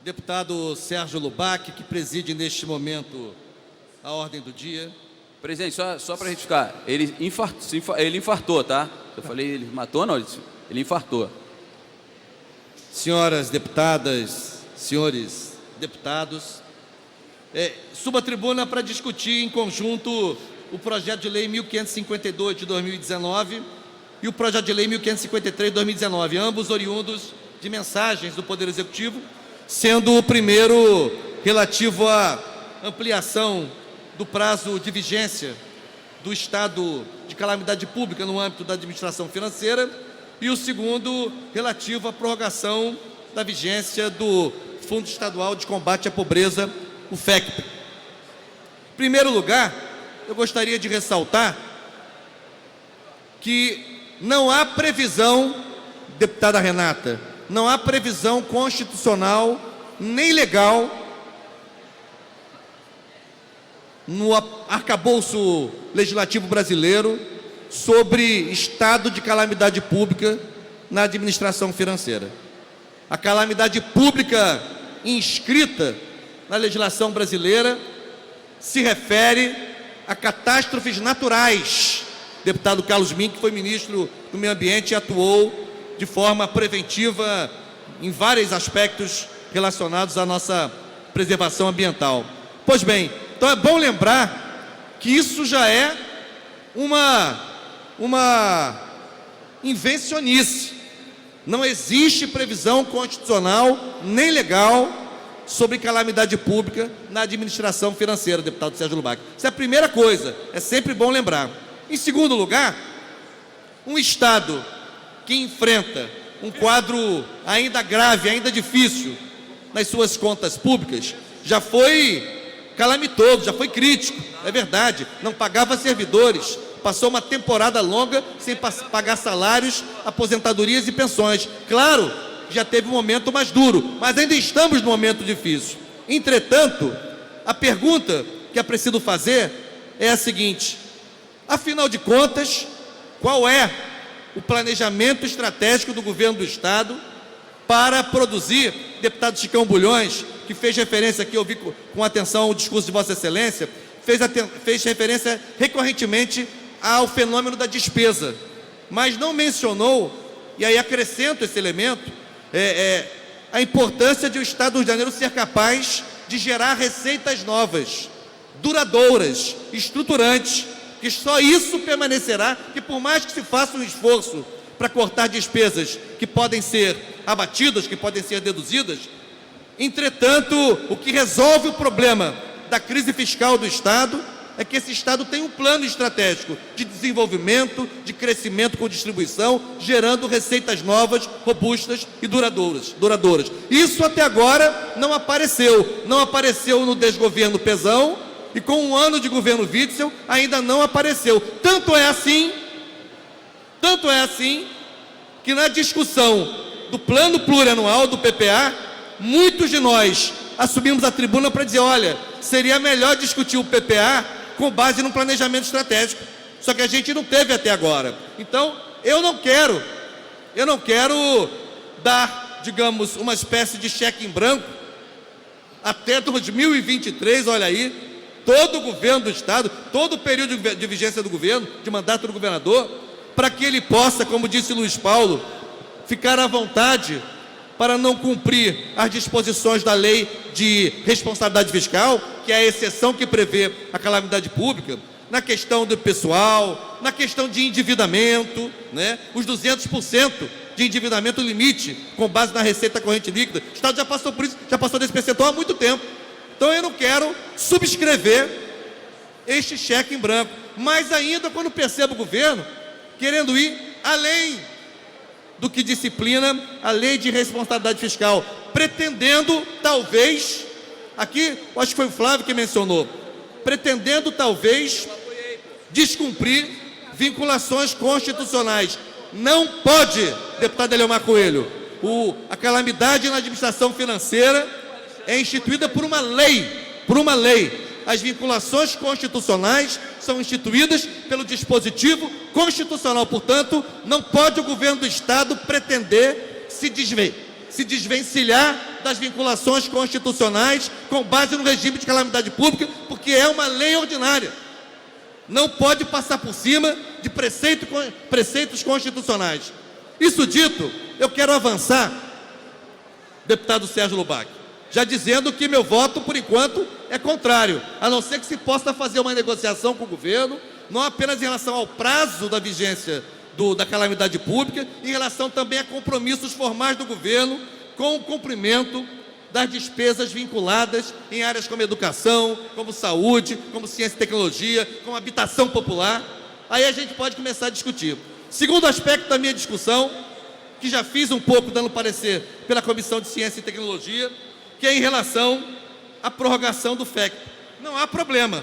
Deputado Sérgio Lubac, que preside neste momento a ordem do dia. Presidente, só para retificar, ele infartou, tá? Eu falei, ele matou, não, ele infartou. Senhoras deputadas, senhores deputados, subo à tribuna para discutir em conjunto o projeto de lei 1552 de 2019 e o projeto de lei 1553 de 2019, ambos oriundos de mensagens do Poder Executivo, sendo o primeiro relativo à ampliação do prazo de vigência do estado de calamidade pública no âmbito da administração financeira e o segundo relativo à prorrogação da vigência do Fundo Estadual de Combate à Pobreza, o FECP. Em primeiro lugar, eu gostaria de ressaltar que não há previsão, deputada Renata, não há previsão constitucional nem legal no arcabouço legislativo brasileiro sobre estado de calamidade pública na administração financeira. A calamidade pública inscrita na legislação brasileira se refere a catástrofes naturais. Deputado Carlos Mink, que foi ministro do Meio Ambiente e atuou de forma preventiva em vários aspectos relacionados à nossa preservação ambiental. Pois bem, então é bom lembrar que isso já é uma invencionice. Não existe previsão constitucional nem legal sobre calamidade pública na administração financeira, deputado Sérgio Lubac. Isso é a primeira coisa, é sempre bom lembrar. Em segundo lugar, um Estado que enfrenta um quadro ainda grave, ainda difícil nas suas contas públicas, já foi calamitoso, já foi crítico, é verdade, não pagava servidores, passou uma temporada longa sem pagar salários, aposentadorias e pensões. Claro, já teve um momento mais duro, mas ainda estamos num momento difícil. Entretanto, a pergunta que é preciso fazer é a seguinte: afinal de contas, qual é o planejamento estratégico do governo do Estado para produzir, deputado Chicão Bulhões, que fez referência aqui, eu ouvi com atenção ao discurso de Vossa Excelência, fez referência recorrentemente ao fenômeno da despesa, mas não mencionou, e aí acrescento esse elemento, a importância de o Estado do Rio de Janeiro ser capaz de gerar receitas novas, duradouras, estruturantes, que só isso permanecerá, que por mais que se faça um esforço para cortar despesas que podem ser abatidas, que podem ser deduzidas, entretanto, o que resolve o problema da crise fiscal do Estado é que esse Estado tem um plano estratégico de desenvolvimento, de crescimento com distribuição, gerando receitas novas, robustas e duradouras. Isso até agora não apareceu no desgoverno Pezão, e com um ano de governo Witzel ainda não apareceu. Tanto é assim que na discussão do plano plurianual do PPA, muitos de nós assumimos a tribuna para dizer, olha, seria melhor discutir o PPA com base num planejamento estratégico. Só que a gente não teve até agora. Então, eu não quero dar, digamos, uma espécie de cheque em branco até 2023, olha aí, todo o governo do Estado, todo o período de vigência do governo, de mandato do governador, para que ele possa, como disse Luiz Paulo, ficar à vontade para não cumprir as disposições da lei de responsabilidade fiscal, que é a exceção que prevê a calamidade pública, na questão do pessoal, na questão de endividamento, né? Os 200% de endividamento limite, com base na receita corrente líquida. O Estado já passou por isso, já passou desse percentual há muito tempo. Então eu não quero subscrever este cheque em branco, mais ainda quando percebo o governo querendo ir além do que disciplina a lei de responsabilidade fiscal, pretendendo talvez, aqui eu acho que foi o Flávio que mencionou, pretendendo talvez descumprir vinculações constitucionais. Não pode, deputado Eliomar Coelho, a calamidade na administração financeira é instituída por uma lei. As vinculações constitucionais são instituídas pelo dispositivo constitucional. Portanto, não pode o governo do Estado pretender se desvencilhar das vinculações constitucionais com base no regime de calamidade pública, porque é uma lei ordinária. Não pode passar por cima de preceitos constitucionais. Isso dito, eu quero avançar, deputado Sérgio Lubac, já dizendo que meu voto, por enquanto, é contrário, a não ser que se possa fazer uma negociação com o governo, não apenas em relação ao prazo da vigência da calamidade pública, em relação também a compromissos formais do governo com o cumprimento das despesas vinculadas em áreas como educação, como saúde, como ciência e tecnologia, como habitação popular. Aí a gente pode começar a discutir. Segundo aspecto da minha discussão, que já fiz um pouco dando parecer pela Comissão de Ciência e Tecnologia, que é em relação à prorrogação do FEC. Não há problema.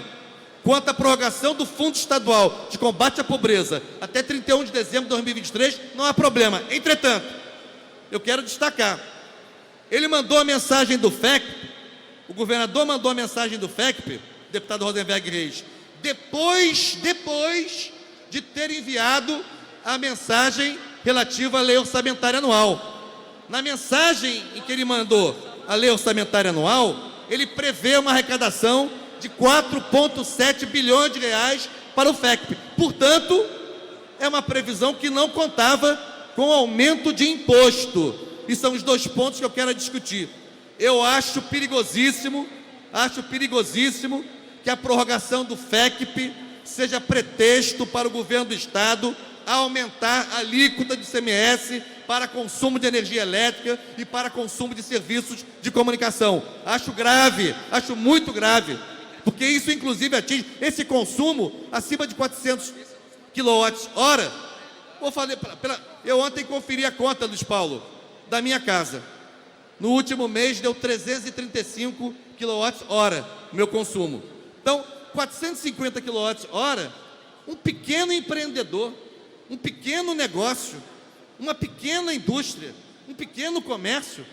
Quanto à prorrogação do Fundo Estadual de Combate à Pobreza até 31 de dezembro de 2023, não há problema. Entretanto, eu quero destacar, ele mandou a mensagem do FEC, o governador mandou a mensagem do FEC, deputado Rosenberg Reis, depois de ter enviado a mensagem relativa à lei orçamentária anual. Na mensagem em que ele mandou a lei orçamentária anual, ele prevê uma arrecadação de 4,7 bilhões de reais para o FEC. Portanto, é uma previsão que não contava com aumento de imposto. E são os dois pontos que eu quero discutir. Eu acho perigosíssimo que a prorrogação do FEC seja pretexto para o governo do Estado aumentar a alíquota de ICMS para consumo de energia elétrica e para consumo de serviços de comunicação. Acho grave, acho muito grave, porque isso inclusive atinge esse consumo acima de 400 kWh. Eu ontem conferi a conta, Luiz Paulo, da minha casa. No último mês deu 335 kWh meu consumo. Então, 450 kWh, um pequeno empreendedor, um pequeno negócio, uma pequena indústria, um pequeno comércio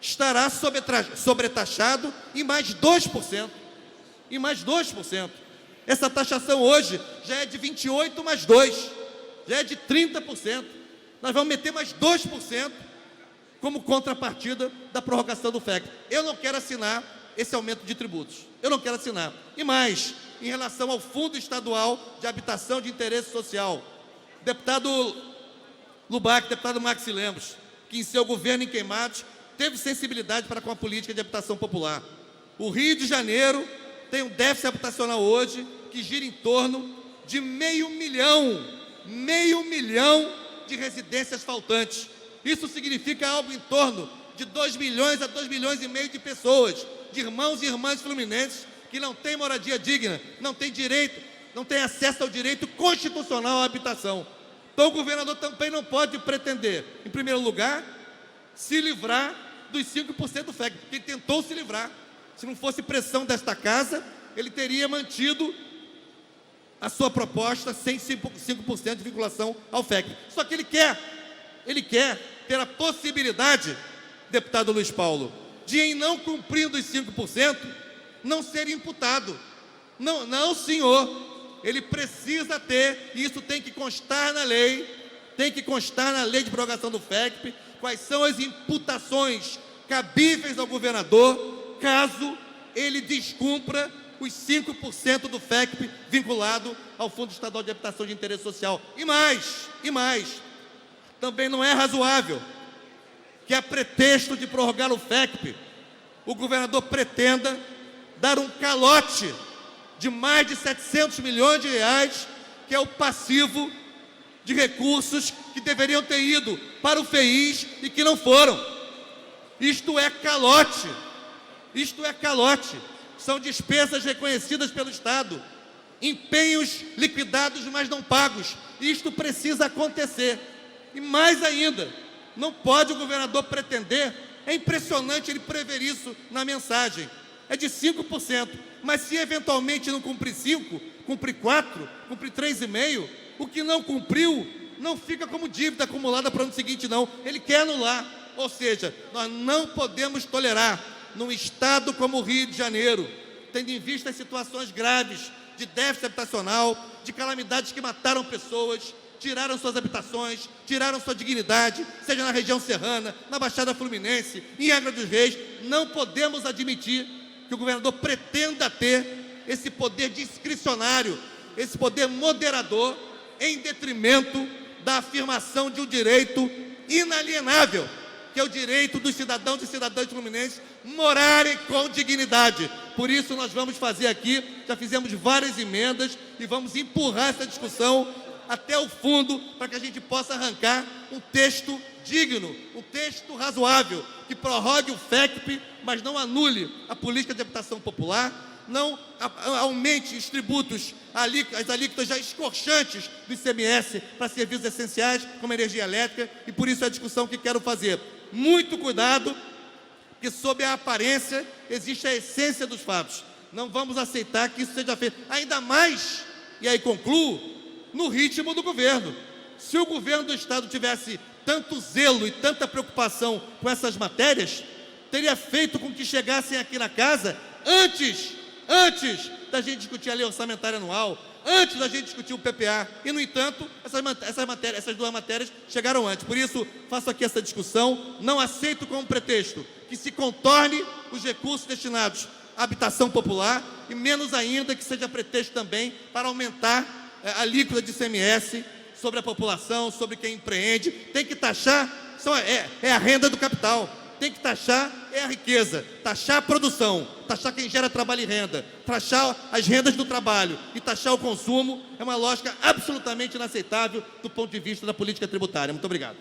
estará sobretaxado em mais 2%. Em mais 2%. Essa taxação hoje já é de 28 mais 2, já é de 30%. Nós vamos meter mais 2% como contrapartida da prorrogação do FEC. Eu não quero assinar esse aumento de tributos. Eu não quero assinar. E mais, em relação ao Fundo Estadual de Habitação de Interesse Social, deputado Lubac, deputado Maxi Lemos, que em seu governo em Queimados teve sensibilidade para com a política de habitação popular. O Rio de Janeiro tem um déficit habitacional hoje que gira em torno de meio milhão de residências faltantes. Isso significa algo em torno de 2 milhões a 2 milhões e meio de pessoas, de irmãos e irmãs fluminenses que não têm moradia digna, não têm direito, não têm acesso ao direito constitucional à habitação. Então o governador também não pode pretender, em primeiro lugar, se livrar dos 5% do FEC, porque ele tentou se livrar. Se não fosse pressão desta casa, ele teria mantido a sua proposta sem 5% de vinculação ao FEC. Só que ele quer ter a possibilidade, deputado Luiz Paulo, de em não cumprindo os 5%, não ser imputado. Não, senhor. Ele precisa ter, e isso tem que constar na lei, de prorrogação do FEC, quais são as imputações cabíveis ao governador, caso ele descumpra os 5% do FEC vinculado ao Fundo Estadual de Habitação de Interesse Social. E mais, também não é razoável que, a pretexto de prorrogar o FEC, o governador pretenda dar um calote de mais de 700 milhões de reais, que é o passivo de recursos que deveriam ter ido para o FEIS e que não foram. Isto é calote. São despesas reconhecidas pelo Estado, empenhos liquidados, mas não pagos. Isto precisa acontecer. E mais ainda, não pode o governador pretender, é impressionante ele prever isso na mensagem, é de 5%, mas se eventualmente não cumprir 5%, cumprir 4%, cumprir 3,5%, o que não cumpriu não fica como dívida acumulada para o ano seguinte, não. Ele quer anular. Ou seja, nós não podemos tolerar, num estado como o Rio de Janeiro, tendo em vista as situações graves de déficit habitacional, de calamidades que mataram pessoas, tiraram suas habitações, tiraram sua dignidade, seja na região serrana, na Baixada Fluminense, em Angra dos Reis. Não podemos admitir que o governador pretenda ter esse poder discricionário, esse poder moderador, em detrimento da afirmação de um direito inalienável, que é o direito dos cidadãos e cidadãs fluminenses morarem com dignidade. Por isso nós vamos fazer aqui, já fizemos várias emendas e vamos empurrar essa discussão até o fundo para que a gente possa arrancar um texto digno, um texto razoável, que prorrogue o FECP, mas não anule a política de habitação popular, não aumente os tributos, as alíquotas já escorchantes do ICMS para serviços essenciais, como energia elétrica, e por isso é a discussão que quero fazer. Muito cuidado, que sob a aparência existe a essência dos fatos. Não vamos aceitar que isso seja feito, ainda mais, e aí concluo, no ritmo do governo. Se o governo do Estado tivesse tanto zelo e tanta preocupação com essas matérias, teria feito com que chegassem aqui na casa antes da gente discutir a lei orçamentária anual, antes da gente discutir o PPA, e no entanto, essas duas matérias chegaram antes. Por isso, faço aqui essa discussão, não aceito como pretexto que se contorne os recursos destinados à habitação popular, e menos ainda que seja pretexto também para aumentar a alíquota de ICMS sobre a população, sobre quem empreende. Tem que taxar, é a renda do capital. Tem que taxar a riqueza, taxar a produção, taxar quem gera trabalho e renda, taxar as rendas do trabalho e taxar o consumo é uma lógica absolutamente inaceitável do ponto de vista da política tributária. Muito obrigado.